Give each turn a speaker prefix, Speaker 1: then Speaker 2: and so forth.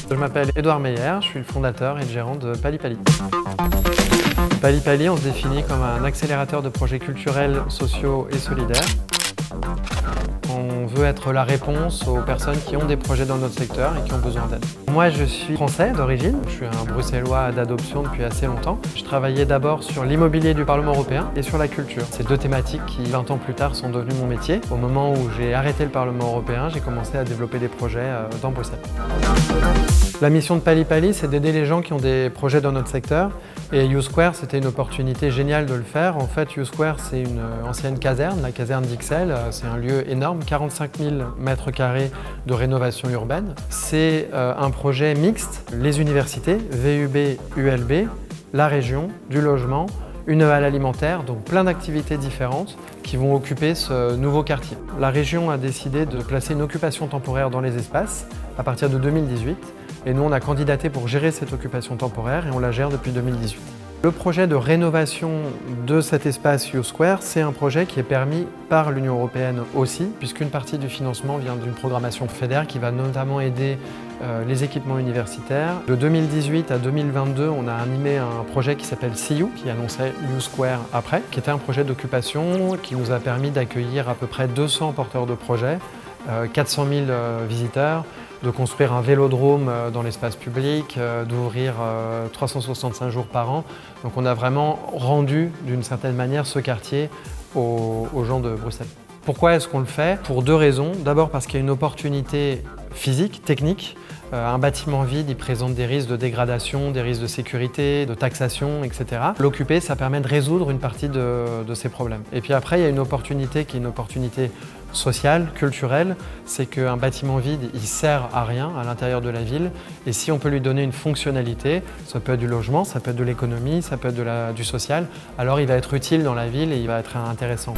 Speaker 1: Je m'appelle Édouard Meyer, je suis le fondateur et le gérant de Pali-Pali. Pali-Pali, on se définit comme un accélérateur de projets culturels, sociaux et solidaires. On veut être la réponse aux personnes qui ont des projets dans notre secteur et qui ont besoin d'aide. Moi, je suis français d'origine, je suis un bruxellois d'adoption depuis assez longtemps. Je travaillais d'abord sur l'immobilier du Parlement européen et sur la culture. Ces deux thématiques qui, 20 ans plus tard, sont devenues mon métier. Au moment où j'ai arrêté le Parlement européen, j'ai commencé à développer des projets dans Bruxelles. La mission de Pali-Pali, c'est d'aider les gens qui ont des projets dans notre secteur. Et U-Square, c'était une opportunité géniale de le faire. En fait, U-Square, c'est une ancienne caserne, la caserne d'Ixelles. C'est un lieu énorme, 45 000 mètres carrés de rénovation urbaine. C'est un projet mixte, les universités, VUB, ULB, la région, du logement, une halle alimentaire, donc plein d'activités différentes qui vont occuper ce nouveau quartier. La région a décidé de placer une occupation temporaire dans les espaces à partir de 2018. Et nous, on a candidaté pour gérer cette occupation temporaire et on la gère depuis 2018. Le projet de rénovation de cet espace U-Square, c'est un projet qui est permis par l'Union européenne aussi, puisqu'une partie du financement vient d'une programmation FEDER qui va notamment aider les équipements universitaires. De 2018 à 2022, on a animé un projet qui s'appelle See You, qui annonçait U-Square après, qui était un projet d'occupation qui nous a permis d'accueillir à peu près 200 porteurs de projets, 400 000 visiteurs, de construire un vélodrome dans l'espace public, d'ouvrir 365 jours par an. Donc on a vraiment rendu d'une certaine manière ce quartier aux gens de Bruxelles. Pourquoi est-ce qu'on le fait? Pour deux raisons. D'abord parce qu'il y a une opportunité physique, technique. Un bâtiment vide, il présente des risques de dégradation, des risques de sécurité, de taxation, etc. L'occuper, ça permet de résoudre une partie de ces problèmes. Et puis après, il y a une opportunité qui est une opportunité sociale, culturelle, c'est qu'un bâtiment vide, il sert à rien à l'intérieur de la ville. Et si on peut lui donner une fonctionnalité, ça peut être du logement, ça peut être de l'économie, ça peut être du social, alors il va être utile dans la ville et il va être intéressant.